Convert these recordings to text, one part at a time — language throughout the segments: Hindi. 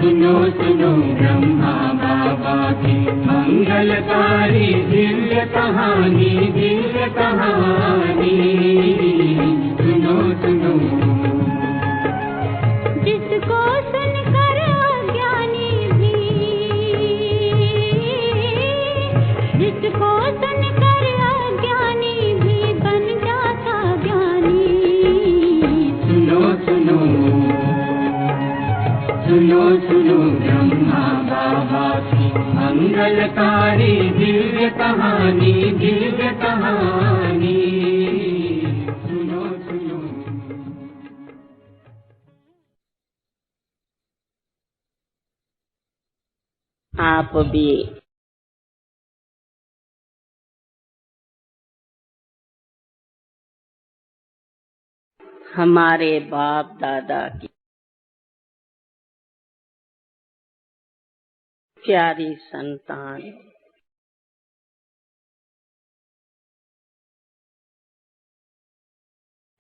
सुनो सुनो ब्रह्मा बाबा की मंगलकारी दिव्य कहानी, दिव्य कहानी। सुनो सुनो। जिसको सुनकर अज्ञानी भी, जिसको सुनकर अज्ञानी भी बन जाता ज्ञानी। सुनो सुनो। सुनो सुनो ब्रह्मा बाबा की मंगलकारी दिव्य कहानी, दिव्य कहानी। सुनो सुनो। आप भी हमारे बाप दादा की प्यारी संतान,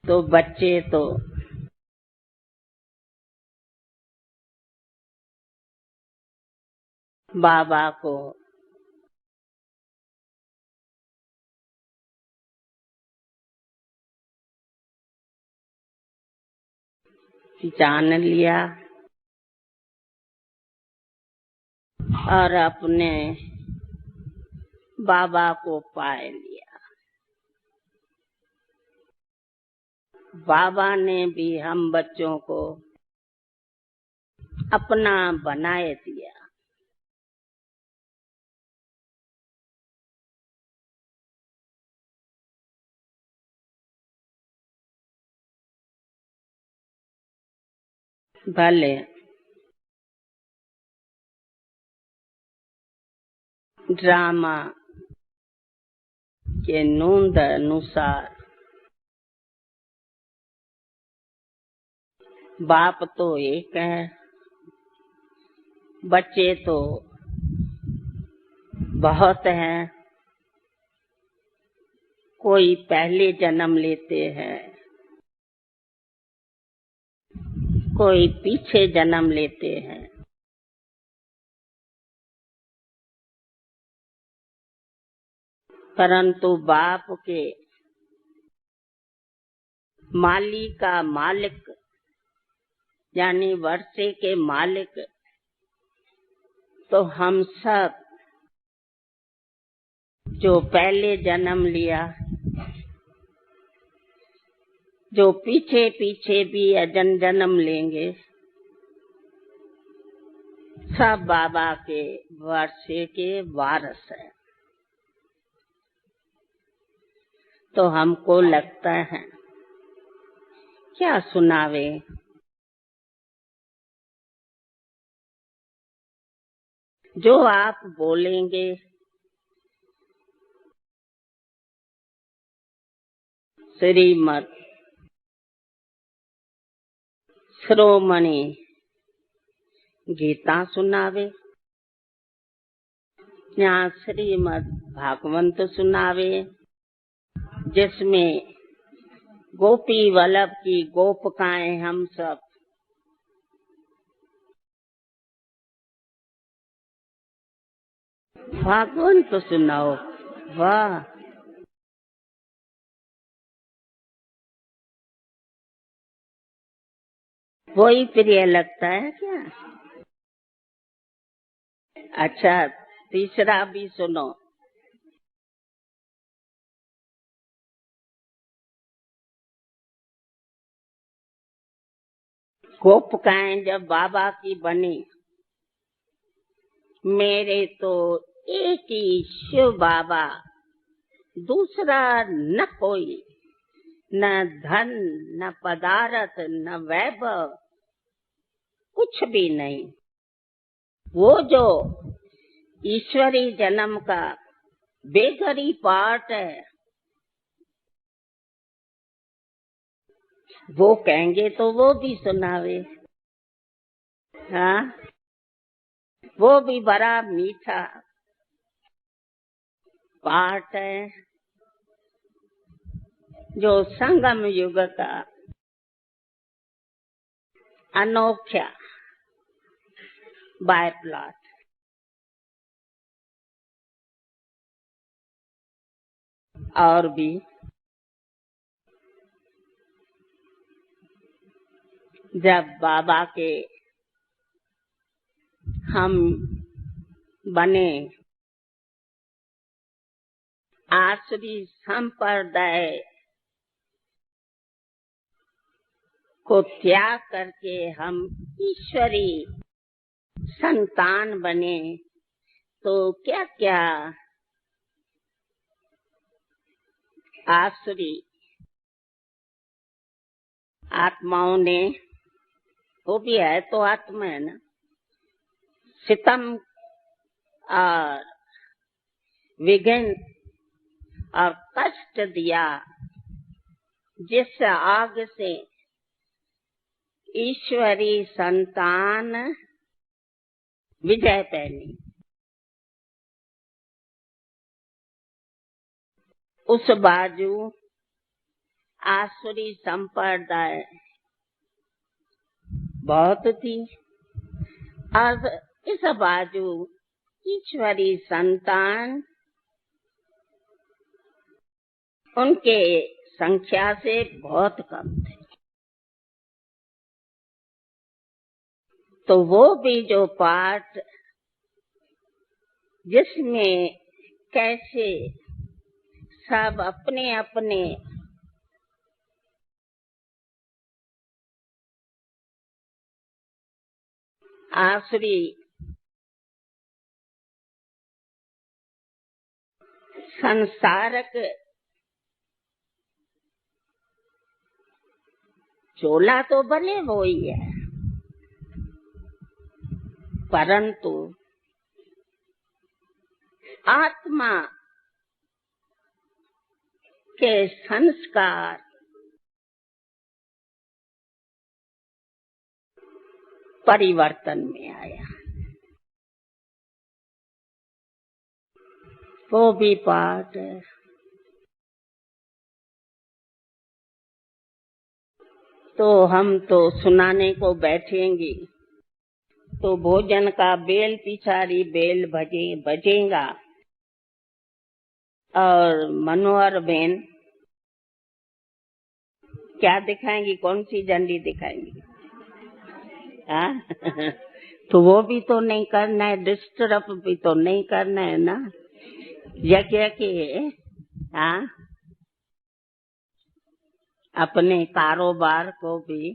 तो बच्चे तो बाबा को जान लिया और अपने बाबा को पाए लिया। बाबा ने भी हम बच्चों को अपना बनाए दिया। भले ड्रामा के नोंद अनुसार बाप तो एक है, बच्चे तो बहुत हैं। कोई पहले जन्म लेते हैं, कोई पीछे जन्म लेते हैं। परंतु बाप के माली का मालिक यानी वर्षे के मालिक तो हम सब जो पहले जन्म लिया, जो पीछे पीछे भी अजन जन्म लेंगे, सब बाबा के वर्षे के वारस हैं। तो हमको लगता है क्या सुनावे, जो आप बोलेंगे श्रीमद् श्रोमणी गीता सुनावे या श्रीमद् भागवत सुनावे, जिसमें गोपी वल्लभ की गोपिकाएं हम सब भागवत तो सुनाओ। वाह, वही प्रिय लगता है क्या? अच्छा, तीसरा भी सुनो। गोपिकाएं जब बाबा की बनी, मेरे तो एक ही शिव बाबा, दूसरा न कोई, न धन न पदार्थ न वैभव, कुछ भी नहीं। वो जो ईश्वरी जन्म का बेघरी पाठ है, वो कहेंगे तो वो भी सुनावे। हाँ, वो भी बड़ा मीठा पाठ है, जो संगम युग का अनोखा बाय प्लॉट। और भी जब बाबा के हम बने, आसुरी संप्रदाय को त्याग करके हम ईश्वरी संतान बने, तो क्या क्या आसुरी आत्माओं ने, वो भी है तो आत्मा है ना, सितम और विघ्न और कष्ट दिया, जिस आग से ईश्वरी संतान विजय पैनी, उस बाजू आसुरी संप्रदाय बहुत थी और इस बाजू ईश्वरी संतान उनके संख्या से बहुत कम थे। तो वो भी जो पाठ जिसमें कैसे सब अपने अपने आसुरी संसारक चोला तो भले वो ही है, परंतु आत्मा के संस्कार परिवर्तन में आया। वो भी पाठ तो हम तो सुनाने को बैठेंगे तो भोजन का बेल पिछाड़ी बेल बजेगा। और मनोहर बहन क्या दिखाएंगी, कौन सी झंडी दिखाएंगी? तो वो भी तो नहीं करना है, डिस्टर्ब भी तो नहीं करना है ना यज्ञ के। अपने कारोबार को भी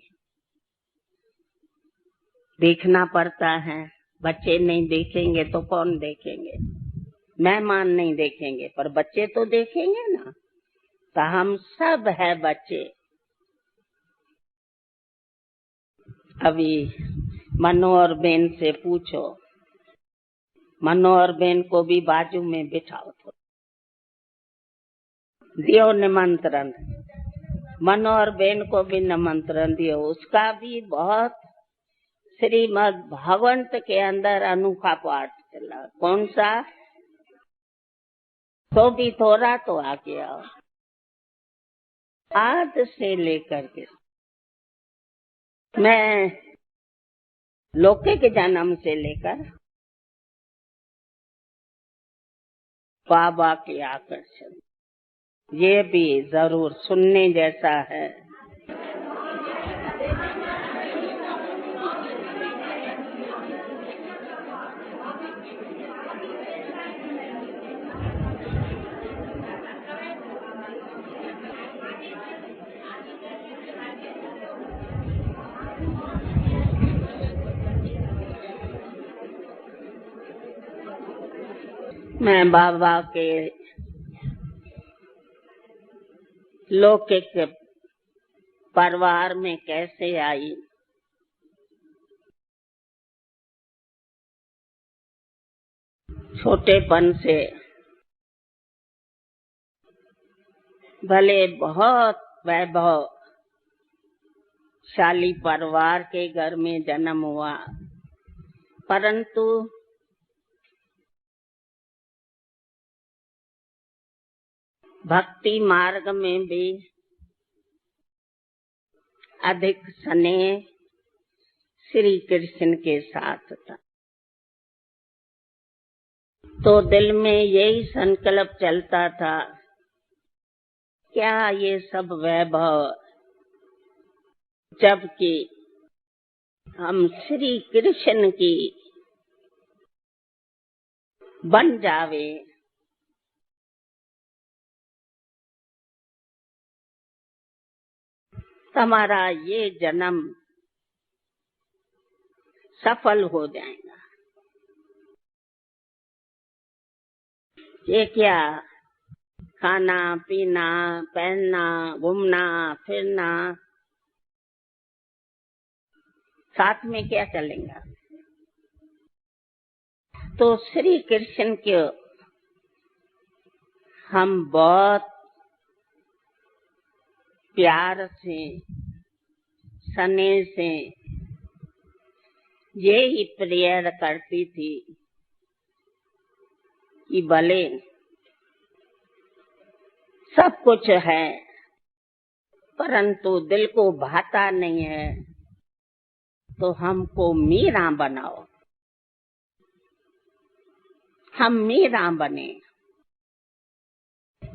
देखना पड़ता है। बच्चे नहीं देखेंगे तो कौन देखेंगे? मेहमान नहीं देखेंगे पर बच्चे तो देखेंगे ना। तो हम सब है बच्चे। अभी मनोहर बेन से पूछो, मनोहर बेन को भी बाजू में बिठाओ तो दियो निमंत्रण, मनोहर बेन को भी निमंत्रण दियो। उसका भी बहुत श्रीमद् भागवत के अंदर अनोखा पाठ चला। कौन सा? तो भी थोड़ा तो आ गया। आज से लेकर के मैं लौकिक जन्म से लेकर बाबा के आकर्षण, ये भी जरूर सुनने जैसा है। मैं बाबा के लौकिक परिवार में कैसे आई, छोटेपन से भले बहुत वैभवशाली परिवार के घर में जन्म हुआ, परंतु भक्ति मार्ग में भी अधिक स्नेह श्री कृष्ण के साथ था। तो दिल में यही संकल्प चलता था, क्या ये सब वैभव, जबकि हम श्री कृष्ण की बन जावे। हमारा ये जन्म सफल हो जाएगा। ये क्या खाना पीना पहनना घूमना फिरना, साथ में क्या चलेगा? तो श्री कृष्ण के हम बहुत प्यार से स्नेह से ये ही प्रेयर करती थी कि भले सब कुछ है परंतु दिल को भाता नहीं है, तो हमको मीरा बनाओ, हम मीरा बने।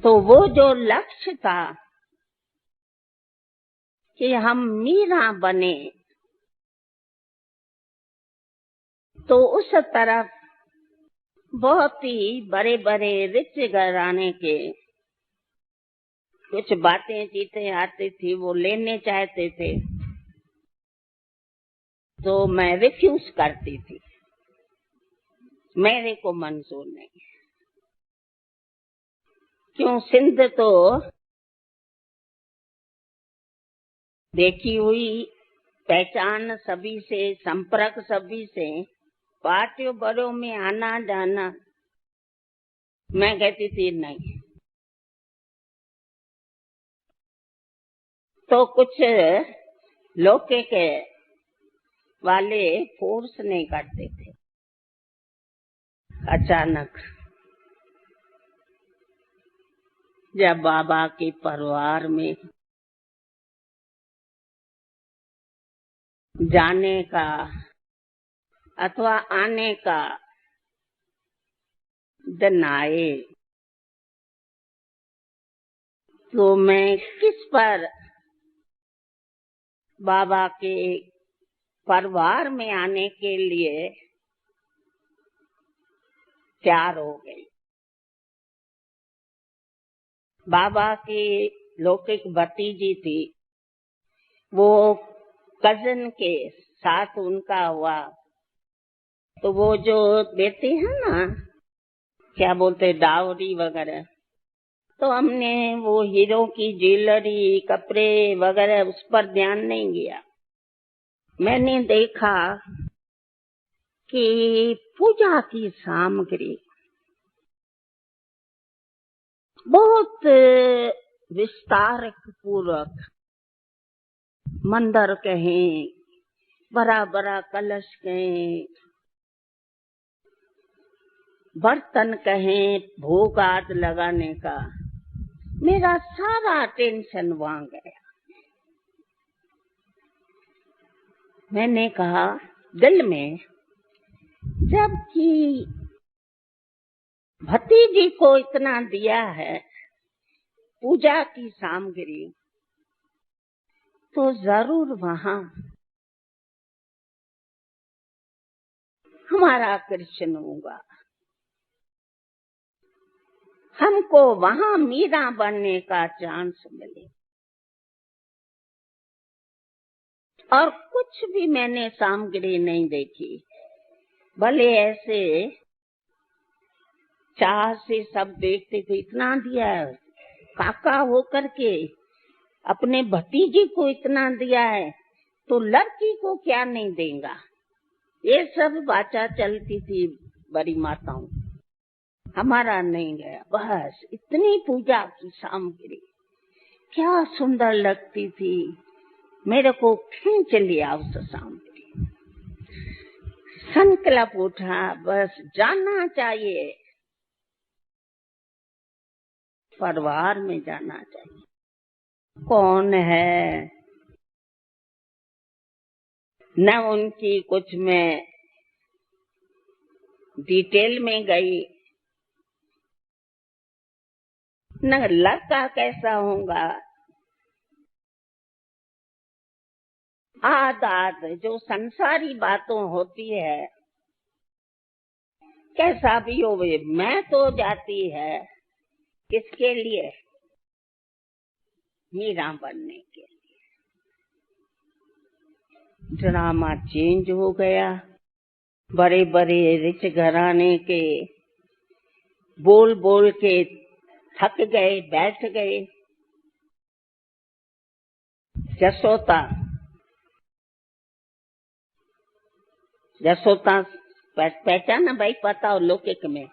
तो वो जो लक्ष्य था कि हम मीरा बने, तो उस तरफ बहुत ही बड़े बड़े रिच घराने के कुछ बातें चीतें आती थी, वो लेने चाहते थे तो मैं रिफ्यूज करती थी, मेरे को मंजूर नहीं। क्यों, सिंध तो देखी हुई, पहचान सभी से, संपर्क सभी से, पार्टियों बड़ों में आना जाना। मैं कहती थी नहीं। तो कुछ लोके के वाले फोर्स नहीं करते थे। अचानक जब बाबा के परिवार में जाने का अथवा आने का दिन आए, तो मैं किस पर बाबा के परिवार में आने के लिए तैयार हो गई। बाबा की लौकिक भतीजी थी, वो कजन के साथ उनका हुआ, तो वो जो देते हैं ना, क्या बोलते, डावरी वगैरह, तो हमने वो हीरो की ज्वेलरी कपड़े वगैरह उस पर ध्यान नहीं दिया। मैंने देखा कि पूजा की सामग्री बहुत विस्तार पूर्वक, मंदिर कहें, बड़ा बड़ा कलश कहें, बर्तन कहें, भोग आदि लगाने का, मेरा सारा टेंशन वहां गया। मैंने कहा दिल में, जबकि भतीजी को इतना दिया है पूजा की सामग्री, तो जरूर वहां हमारा कृष्ण होगा। हमको वहां मीरा बनने का चांस मिले। और कुछ भी मैंने सामग्री नहीं देखी, भले ऐसे चाह से सब देखते थे, इतना दिया है, काका होकर के अपने भतीजी को इतना दिया है, तो लड़की को क्या नहीं देगा। ये सब बातें चलती थी बड़ी माताओं। हमारा नहीं गया, बस इतनी पूजा की सामग्री क्या सुंदर लगती थी, मेरे को खींच लिया उस सामग्री। संकल्प उठा, बस जाना चाहिए, परिवार में जाना चाहिए। कौन है, न उनकी कुछ मैं डिटेल में गई, न लड़का कैसा होगा। आद जो संसारी बातों होती है, कैसा भी हो, मैं तो जाती है किसके लिए? मीरा बनने के लिए। ड्रामा चेंज हो गया। बड़े बड़े रिच घराने के बोल बोल के थक गए, बैठ गए। जसोता पहचाना भाई? पता हो लौकिक में?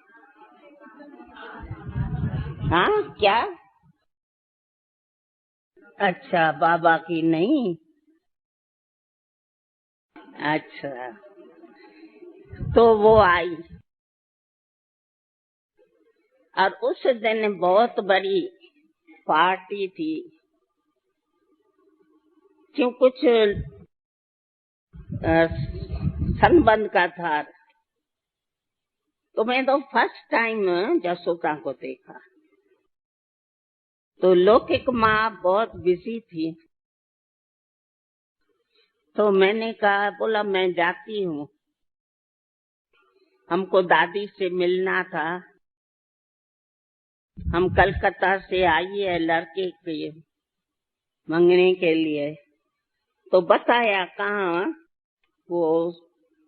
हाँ क्या? अच्छा, बाबा की नहीं। अच्छा, तो वो आई और उस दिन बहुत बड़ी पार्टी थी। क्यों कुछ संबंध का था। तो मैं तो फर्स्ट टाइम जसोता को देखा। तो लौकिक माँ बहुत बिजी थी, तो मैंने कहा, बोला मैं जाती हूँ, हमको दादी से मिलना था, हम कलकत्ता से आई है लड़के के मंगने के लिए। तो बताया कहाँ, वो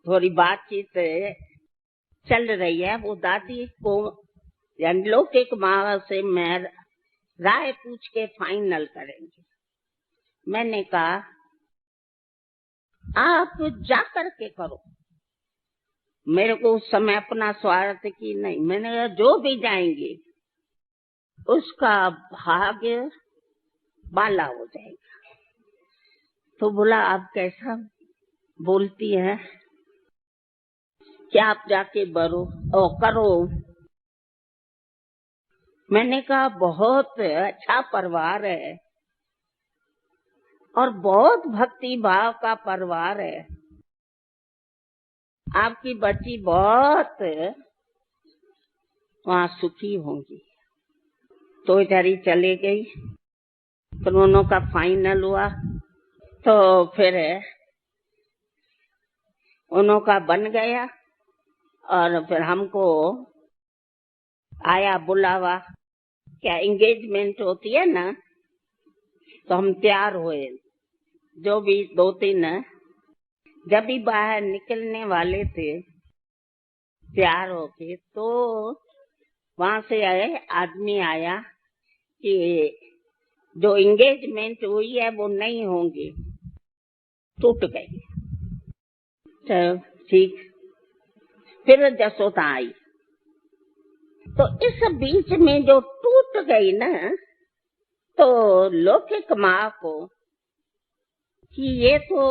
थोड़ी बातचीत चल रही है। वो दादी को लौकिक माँ से मैं राय पूछ के फाइनल करेंगे। मैंने कहा आप जाकर के करो, मेरे को उस समय अपना स्वार्थ की नहीं। मैंने कहा जो भी जाएंगे उसका भाग्य बाला हो जाएगा। तो बोला आप कैसा बोलती है, क्या आप जाके करो। मैंने कहा बहुत अच्छा परिवार है और बहुत भक्ति भाव का परिवार है, आपकी बच्ची बहुत वहाँ सुखी होंगी। तो इधर ही चले गई। तो दोनों का फाइनल हुआ। तो फिर उन्हों का बन गया और फिर हमको आया बुलावा। क्या एंगेजमेंट होती है ना, तो हम तैयार हुए। जो भी 2-3 जब भी बाहर निकलने वाले थे तैयार होके, तो वहां से आदमी आया कि जो एंगेजमेंट हुई है वो नहीं होंगी, टूट गई। तो ठीक, फिर जसोता आई। तो इस बीच में जो टूट गई ना, तो लौकिक माँ को कि ये तो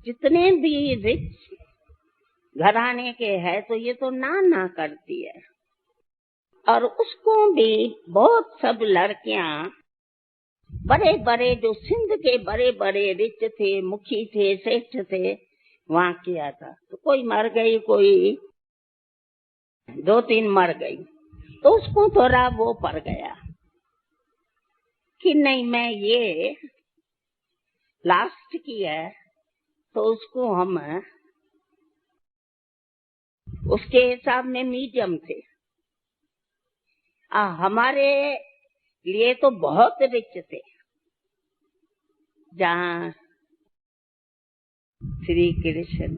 जितने भी रिच घराने के है तो ये तो ना करती है। और उसको भी बहुत सब लड़कियां बड़े बड़े जो सिंध के बड़े बड़े रिच थे, मुखी थे, सेठ थे, वहां किया था। तो कोई मर गई, कोई 2-3 मर गई। तो उसको थोड़ा वो पड़ गया कि नहीं मैं ये लास्ट की है, तो उसको हम उसके हिसाब में मीडियम थे। हमारे लिए तो बहुत रिच थे, जहाँ श्री कृष्ण,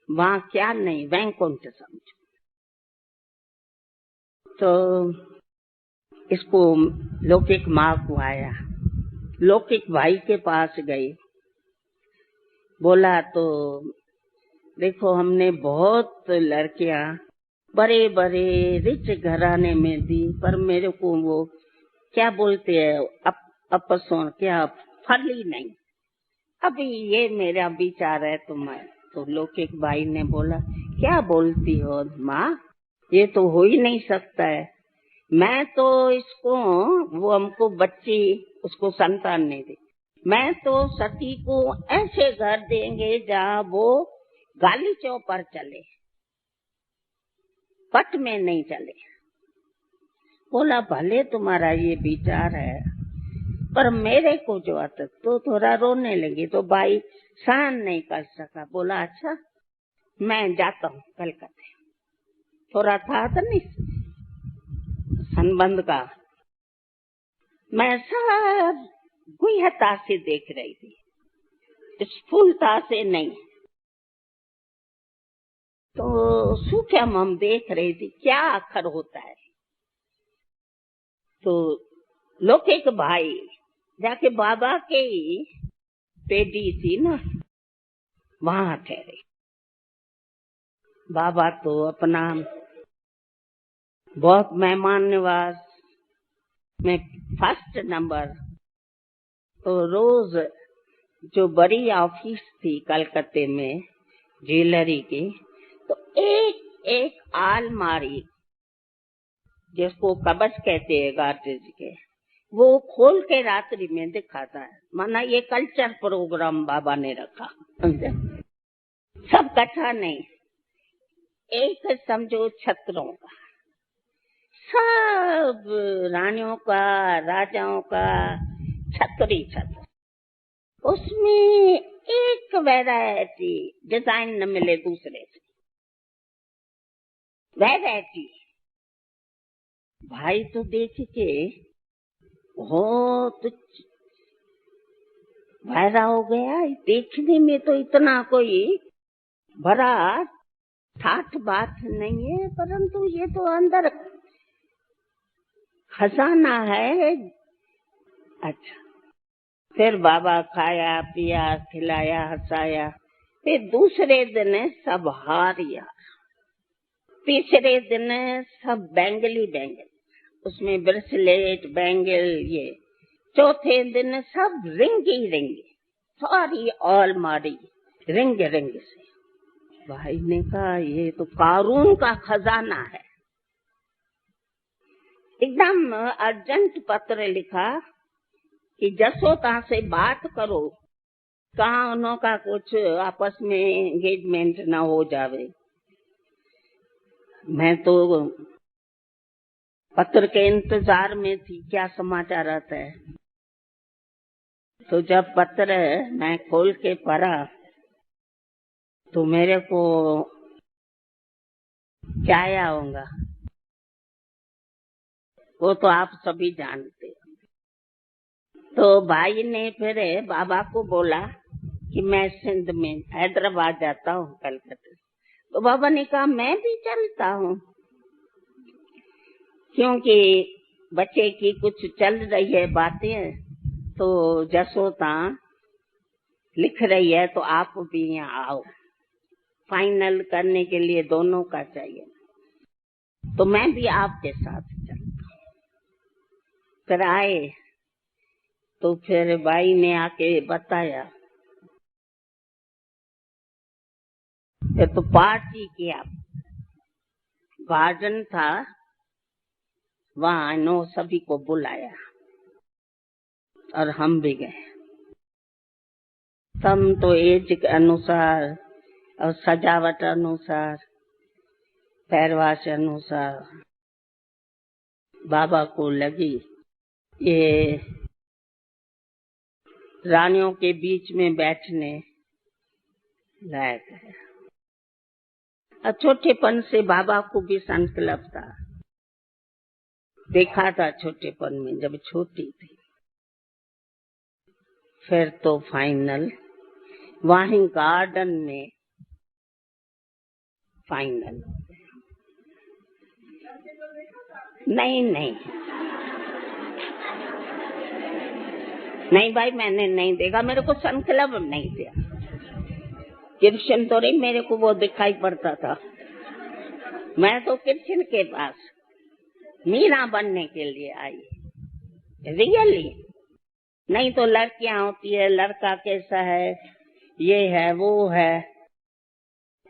वहाँ क्या नहीं, वैकुंठ समझो। तो इसको लौकिक माँ को आया, लौकिक भाई के पास गई, बोला तो देखो हमने बहुत लड़कियां बड़े बड़े रिच घराने में दी, पर मेरे को वो क्या बोलते हैं अपसोन, क्या फली नहीं। अभी ये मेरा विचार है। तो लौकिक भाई ने बोला क्या बोलती हो माँ, ये तो हो ही नहीं सकता है। मैं तो इसको, वो हमको बच्ची, उसको संतान नहीं दी, मैं तो सती को ऐसे घर देंगे जहाँ वो गालीचों पर चले, पट में नहीं चले। बोला भले तुम्हारा ये विचार है, पर मेरे को जो आता तो थोड़ा रोने लगी। तो भाई सहन नहीं कर सका, बोला अच्छा मैं जाता हूँ कलकत्ते। थोड़ा था तो नहीं संबंध का, मैं सब गुह्यता से देख रही थी, स्थूलता से नहीं। तो सूक्ष्म हम देख रही थी क्या अखर होता है। तो लौकिक भाई जाके बाबा के पेटी थी ना, वहां ठहरे। बाबा तो अपना बहुत मेहमान नवाज में फर्स्ट नंबर। तो रोज जो बड़ी ऑफिस थी कलकत्ते में ज्वेलरी की, तो एक एक आलमारी जिसको कबच कहते हैं गार्डेज के, वो खोल के रात्रि में दिखाता है। माना ये कल्चर प्रोग्राम बाबा ने रखा, समझे? सब कथा नहीं, एक समझो छत्रों का, सब रानियों का राजाओं का छत्री छत्र। उसमें एक वैरायटी डिजाइन न मिले दूसरे से, वैरायटी। भाई तो देख के बहुत वायरा हो गया। देखने में तो इतना कोई बड़ा ठाठ बात नहीं है, परंतु ये तो अंदर खजाना है। अच्छा, फिर बाबा खाया पिया खिलाया हंसाया। फिर दूसरे दिन सब हारिया, तीसरे दिन सब बैंगली बैंगल, उसमें ब्रेसलेट बैंगल ये। चौथे दिन सब रिंगी रिंगी, सारी अलमारी रिंग रिंग से। भाई ने कहा ये तो कारून का खजाना है। एकदम अर्जेंट पत्र लिखा कि जसोदा से बात करो, कहा उनका कुछ आपस में एंगेजमेंट ना हो जावे। मैं तो पत्र के इंतजार में थी क्या समाचार आता है। तो जब पत्र मैं खोल के पढ़ा तो मेरे को क्या आया होगा वो तो आप सभी जानते हैं। तो भाई ने फिर बाबा को बोला कि मैं सिंध में हैदराबाद जाता हूँ कलकत्ते। तो बाबा ने कहा मैं भी चलता हूँ, क्योंकि बच्चे की कुछ चल रही है बातें। तो जसोदा लिख रही है तो आप भी यहाँ आओ, फाइनल करने के लिए दोनों का चाहिए। तो मैं भी आपके साथ चलता हूँ। फिर आए तो फिर भाई ने आके बताया। फिर तो पार्टी किया, गार्डन था वहां, नो सभी को बुलाया और हम भी गए। हम तो एज के अनुसार और सजावट अनुसार पहरवाश अनुसार बाबा को लगी ये रानियों के बीच में बैठने लायक है। और छोटेपन से बाबा को भी संकल्प था, देखा था छोटेपन में जब छोटी थी। फिर तो फाइनल वहीं गार्डन में फाइनल। नहीं नहीं नहीं भाई, मैंने नहीं देखा, मेरे को संकल्प नहीं दिया। कृष्ण तो नहीं, मेरे को वो दिखाई पड़ता था। मैं तो कृष्ण के पास मीरा बनने के लिए आई, रियली। नहीं तो लड़कियां होती है, लड़का कैसा है, ये है वो है।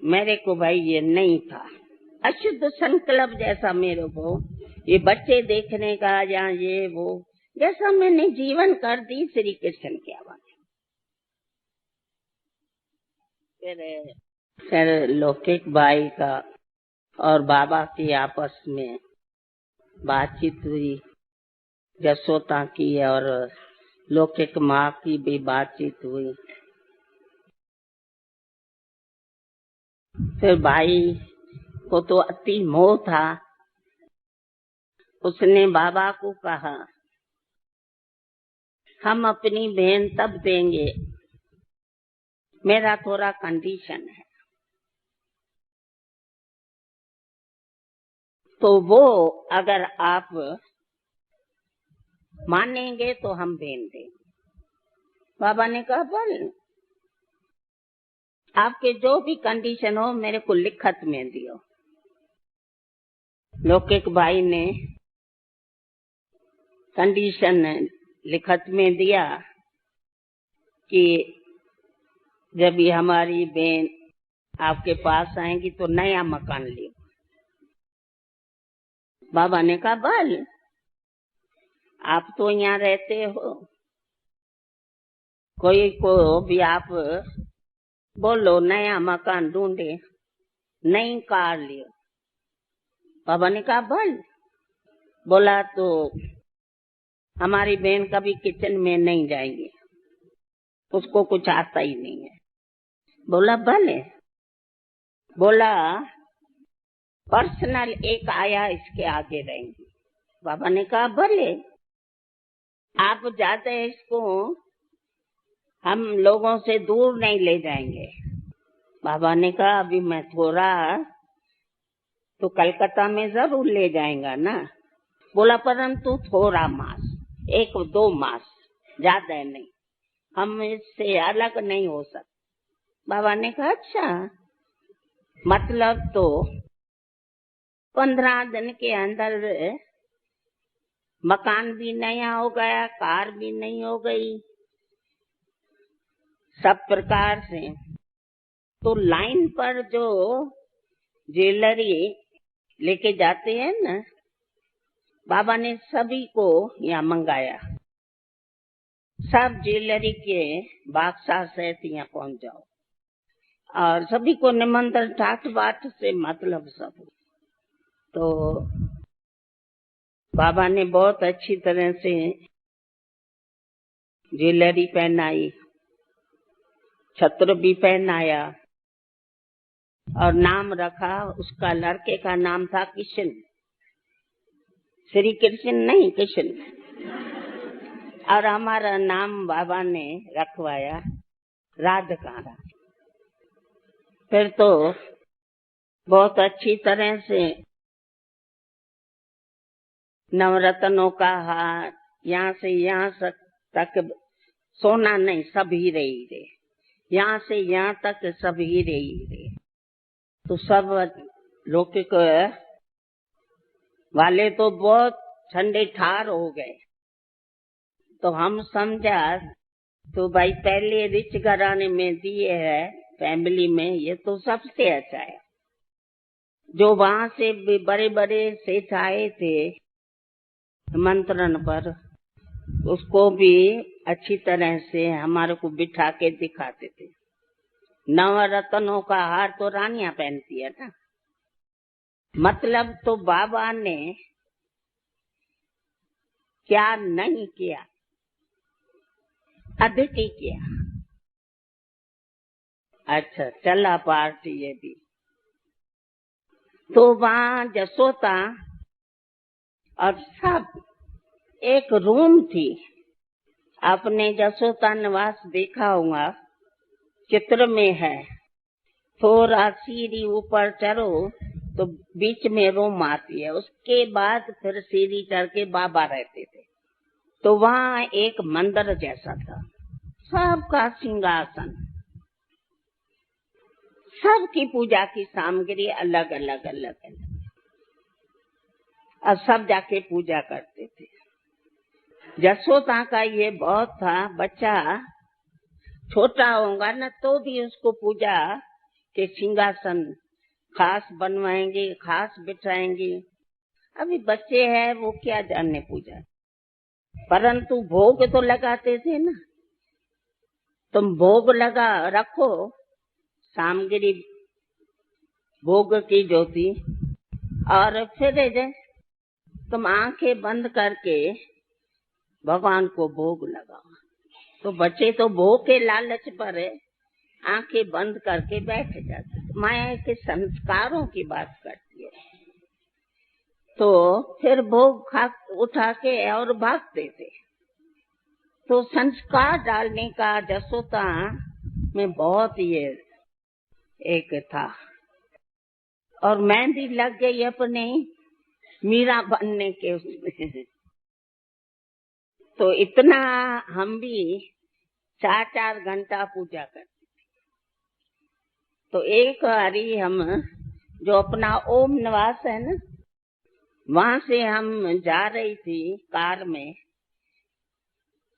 मेरे को भाई ये नहीं था। अशुद्ध संकल्प जैसा मेरे को ये बच्चे देखने का या ये वो, जैसा मैंने जीवन कर दी श्री कृष्ण के आवाज। फिर लौकिक भाई का और बाबा की आपस में बातचीत हुई, जसोदा की और लौकिक माँ की भी बातचीत हुई। फिर भाई को तो अति मोह था, उसने बाबा को कहा हम अपनी बहन तब देंगे, मेरा थोड़ा कंडीशन है। तो वो अगर आप मानेंगे तो हम बहन देंगे। बाबा ने कहा बोल, आपके जो भी कंडीशन हो मेरे को लिखत में दियो। लौकिक भाई ने कंडीशन लिखत में दिया कि जब ये हमारी बहन आपके पास आएंगी तो नया मकान लियो। बाबा ने कहा बल, आप तो यहाँ रहते हो, कोई को भी आप बोलो नया मकान ढूंढे, नई कार लियो। बाबा ने कहा बल। बोला तो हमारी बहन कभी किचन में नहीं जाएगी, उसको कुछ आता ही नहीं है। बोला भले। बोला पर्सनल एक आया इसके आगे रहेंगी। बाबा ने कहा भले, आप ज्यादा इसको हम लोगों से दूर नहीं ले जाएंगे। बाबा ने कहा अभी मैं थोड़ा तो कलकत्ता में जरूर ले जाएगा ना। बोला परंतु थोड़ा मास, 1-2 मास, ज्यादा नहीं, हम इससे अलग नहीं हो सकते। बाबा ने कहा अच्छा, मतलब तो 15 दिन के अंदर मकान भी नया हो गया, कार भी नहीं हो गई, सब प्रकार से। तो लाइन पर जो ज्वेलरी लेके जाते हैं ना, बाबा ने सभी को यहाँ मंगाया, सब ज्वेलरी के बादशाह सहित यहाँ पहुंच जाओ, और सभी को निमंत्रण ठाट बाट से मतलब सब। तो बाबा ने बहुत अच्छी तरह से ज्वेलरी पहनाई, छत्र भी पहनाया, और नाम रखा। उसका लड़के का नाम था किशन, श्री कृष्ण नहीं, किशन। और हमारा नाम बाबा ने रखवाया राधकारा। फिर तो बहुत अच्छी तरह से नवरत्नों का हार, यहाँ से यहाँ तक सोना नहीं, सब हीरे हीरे, यहाँ से यहाँ तक सब हीरे हीरे। तो सब लौकिक वाले तो बहुत ठंडे ठार हो गए। तो हम समझा तो भाई पहले रिच घराने में दिए है, फैमिली में, ये तो सबसे अच्छा है। जो वहां से भी बड़े बड़े सेठ आए थे मंत्रण पर, उसको भी अच्छी तरह से हमारे को बिठा के दिखाते थे। नवरत्नों का हार तो रानियां पहनती है ना। मतलब तो बाबा ने क्या नहीं किया, अधिक ही किया। अच्छा चला पार्टी ये भी। तो वहाँ जसोदा और सब एक रूम थी। आपने जसोदा निवास देखा होगा, चित्र में है। थोड़ा सीढ़ी ऊपर चढ़ो तो बीच में रूम आती है, उसके बाद फिर सीढ़ी चढ़ के बाबा रहते थे। तो वहाँ एक मंदिर जैसा था, सबका सिंहासन, सबकी पूजा की सामग्री अलग अलग अलग अलग, और सब जाके पूजा करते थे। जसोदा का ये बहुत था, बच्चा छोटा होगा ना तो भी उसको पूजा के सिंहासन खास बनवाएंगे, खास बिठाएंगे। अभी बच्चे हैं वो क्या जाने पूजा, परंतु भोग तो लगाते थे ना। तुम भोग लगा रखो, सामग्री भोग की जो थी, और फिर तुम आंखें बंद करके भगवान को भोग लगाओ। तो बच्चे तो भोग के लालच पर आंखें बंद करके बैठ जाते। माया के संस्कारों की बात करती है। तो फिर भोग खा उठा के और भागते थे। तो संस्कार डालने का जसोता में बहुत ये एक था। और मैं भी लग गई अपने मीरा बनने के उसमें। तो इतना हम भी 4-4 घंटा पूजा करते। तो एक बारी हम जो अपना ओम निवास है ना, वहां से हम जा रही थी कार में।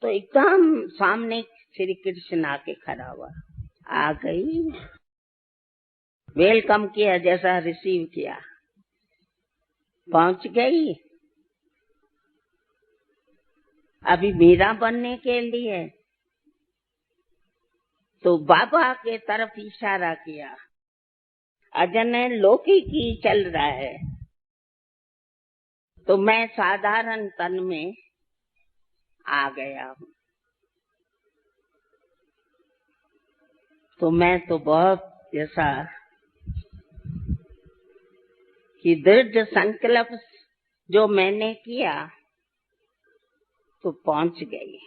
तो एकदम सामने श्री कृष्ण आके खड़ा हुआ। आ गई, वेलकम किया, जैसा रिसीव किया। पहुंच गई, अभी मीरा बनने के लिए। तो बाबा के तरफ इशारा किया। अजन लौकी की चल रहा है। तो मैं साधारण तन में आ गया हूँ। तो मैं तो बहुत जैसा कि दृढ़ संकल्प जो मैंने किया तो पहुंच गई।